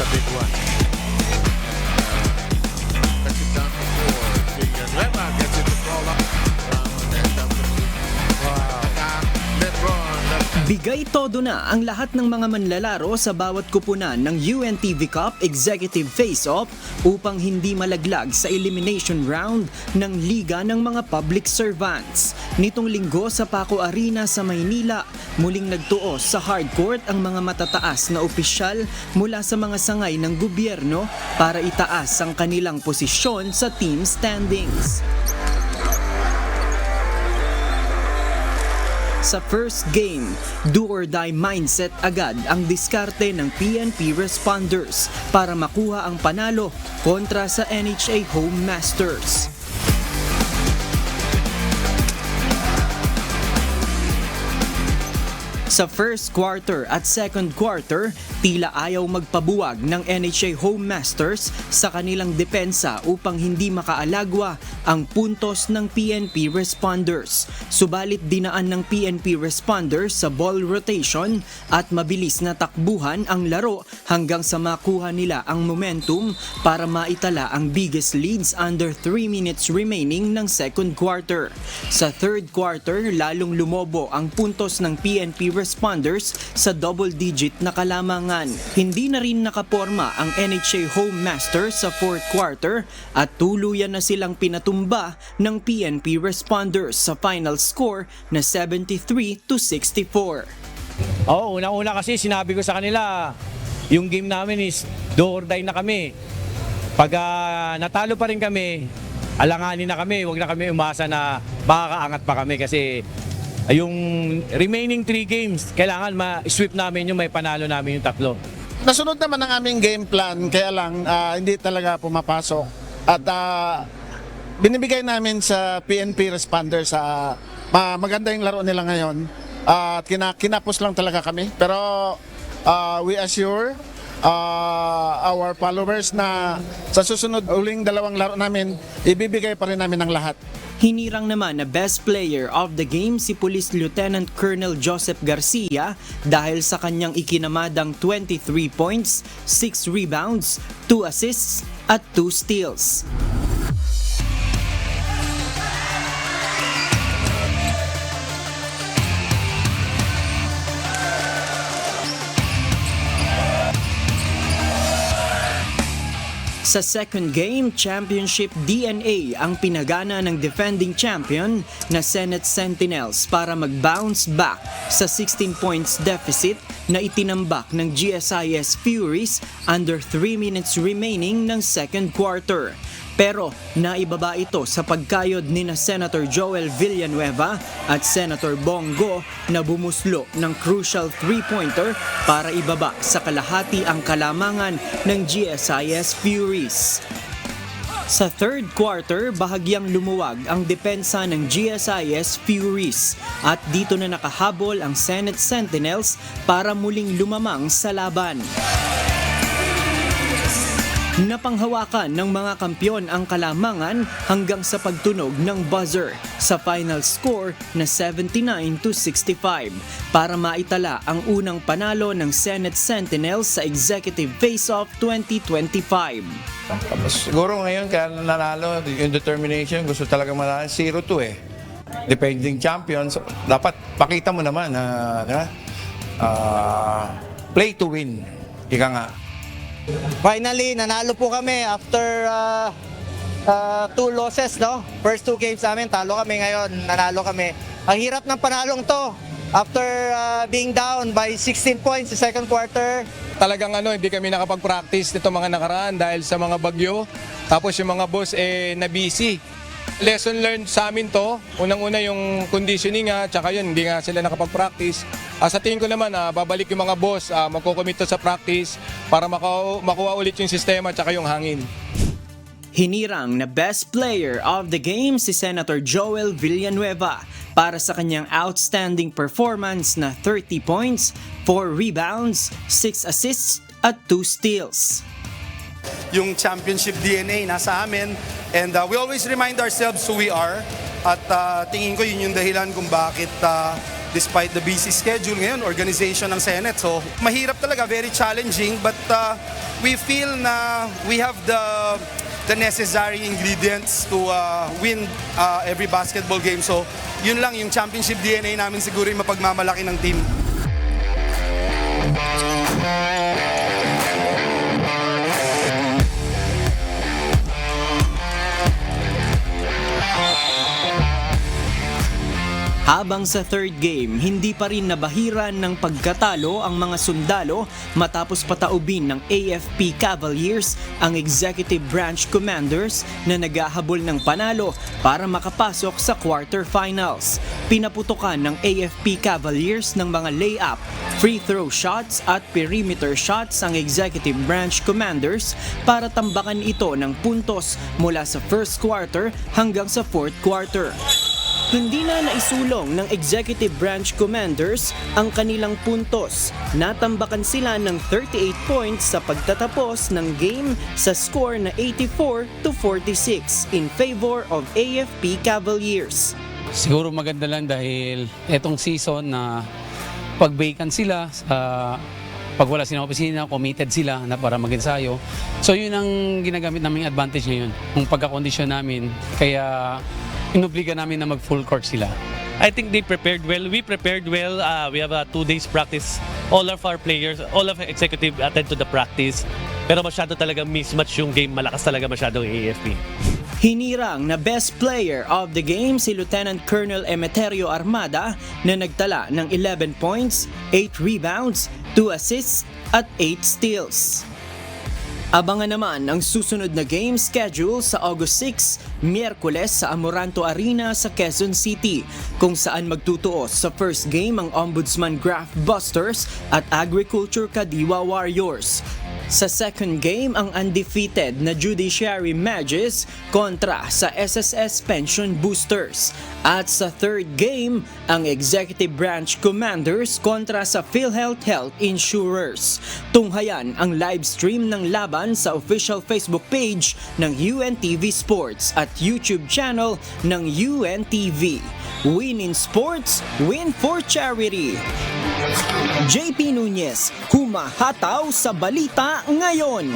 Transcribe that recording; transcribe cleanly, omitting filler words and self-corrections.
a big one. Gets it down to 4. Villanueva gets it to fall up. Wow. LeBron. Bigay todo na ang lahat ng mga manlalaro sa bawat kupunan ng UNTV Cup Executive Face-Off upang hindi malaglag sa elimination round ng Liga ng mga Public Servants. Nitong linggo sa Paco Arena sa Maynila, muling nagtuos sa hardcourt ang mga matataas na opisyal mula sa mga sangay ng gobyerno para itaas ang kanilang posisyon sa team standings. Sa first game, do or die mindset agad ang diskarte ng PNP responders para makuha ang panalo kontra sa NHA Home Masters. Sa first quarter at second quarter, tila ayaw magpabuwag ng NHA Home Masters sa kanilang depensa upang hindi makaalagwa ang puntos ng PNP responders. Subalit dinaan ng PNP responders sa ball rotation at mabilis na takbuhan ang laro hanggang sa makuha nila ang momentum para maitala ang biggest leads under 3 minutes remaining ng second quarter. Sa third quarter, lalong lumobo ang puntos ng PNP responders sa double-digit na kalamangan. Hindi na rin nakaporma ang NHA Home Masters sa fourth quarter at tuluyan na silang pinatumba ng PNP responders sa final score na 73-64. Unang-una kasi sinabi ko sa kanila, yung game namin is do or die na kami. Pag natalo pa rin kami, alanganin na kami, huwag na kami umasa na makakaangat pa kami kasi yung remaining 3 games, kailangan ma-sweep namin yung may panalo namin yung 3. Nasunod naman ang aming game plan, kaya lang hindi talaga pumapasok. At binibigay namin sa PNP responders sa maganda yung laro nila ngayon. At kinapos lang talaga kami. Pero we assure our followers na sa susunod uling 2 laro namin, ibibigay pa rin namin ang lahat. Hinirang naman na best player of the game si Police Lieutenant Colonel Joseph Garcia dahil sa kanyang ikinamadang 23 points, 6 rebounds, 2 assists at 2 steals. Sa second game, championship DNA ang pinagana ng defending champion na Senate Sentinels para mag-bounce back sa 16 points deficit na itinambak ng GSIS Furies under 3 minutes remaining ng second quarter. Pero naibaba ito sa pagkayod ni na Senator Joel Villanueva at Senator Bongo na bumuslo ng crucial 3-pointer para ibaba sa kalahati ang kalamangan ng GSIS Furies. Sa third quarter, bahagyang lumuwag ang depensa ng GSIS Furies at dito na nakahabol ang Senate Sentinels para muling lumamang sa laban. Napanghawakan ng mga kampyon ang kalamangan hanggang sa pagtunog ng buzzer sa final score na 79-65 para maitala ang unang panalo ng Senate Sentinels sa Executive Face-Off 2025. Siguro ngayon kaya nanalo yung determination, gusto talaga manalo 0-2 eh. Defending champions, dapat pakita mo naman na play to win. Ika nga. Finally, nanalo po kami after 2 losses, no? First 2 games namin, talo kami ngayon, nanalo kami. Ang hirap ng panalong to after being down by 16 points sa second quarter. Talagang hindi kami nakapag-practice nito mga nakaraan dahil sa mga bagyo. Tapos yung mga boss na-busy. Lesson learned sa amin to. Unang-una yung conditioning tsaka yun, hindi nga sila nakapag-practice. Sa tingin ko naman, babalik yung mga boss, magkukomit sa practice para makuha ulit yung sistema tsaka yung hangin. Hinirang na best player of the game si Senator Joel Villanueva para sa kanyang outstanding performance na 30 points, 4 rebounds, 6 assists at 2 steals. Yung championship DNA nasa amin and we always remind ourselves who we are at tingin ko yun yung dahilan kung bakit despite the busy schedule ngayon, organization ng Senate. So mahirap talaga, very challenging but we feel na we have the necessary ingredients to win every basketball game. So, yun lang, yung championship DNA namin siguro yung mapagmamalaki ng team. Habang sa third game, hindi pa rin nabahiran ng pagkatalo ang mga sundalo matapos pataubin ng AFP Cavaliers ang Executive Branch Commanders na naghahabol ng panalo para makapasok sa quarterfinals. Pinaputukan ng AFP Cavaliers ng mga layup, free throw shots at perimeter shots ang Executive Branch Commanders para tambakan ito ng puntos mula sa first quarter hanggang sa fourth quarter. Hindi na naisulong ng Executive Branch Commanders ang kanilang puntos. Natambakan sila ng 38 points sa pagtatapos ng game sa score na 84-46 in favor of AFP Cavaliers. Siguro maganda lang dahil etong season na pag-vacant sila, pag wala silang opisina, committed sila na para mag-ensayo. So yun ang ginagamit naming advantage ngayon, yung pagkakondisyon namin. Kaya inobliga namin na mag-full court sila. I think they prepared well. We prepared well. We have a 2 days practice. All of our players, all of our executive attend to the practice. Pero masyado talaga mismatch yung game. Malakas talaga masyado yung AFP. Hinirang na best player of the game si Lieutenant Colonel Emeterio Armada na nagtala ng 11 points, 8 rebounds, 2 assists at 8 steals. Abangan naman ang susunod na game schedule sa August 6, Miyerkules sa Amoranto Arena sa Quezon City, kung saan magtutuos sa first game ang Ombudsman Graft Busters at Agriculture Kadiwa Warriors. Sa second game, ang undefeated na Judiciary Mages kontra sa SSS Pension Boosters. At sa third game, ang Executive Branch Commanders kontra sa PhilHealth Health Insurers. Tunghayan ang live stream ng laban sa official Facebook page ng UNTV Sports at YouTube channel ng UNTV. Win in sports, win for charity. JP Nunez, humahataw sa balita ngayon.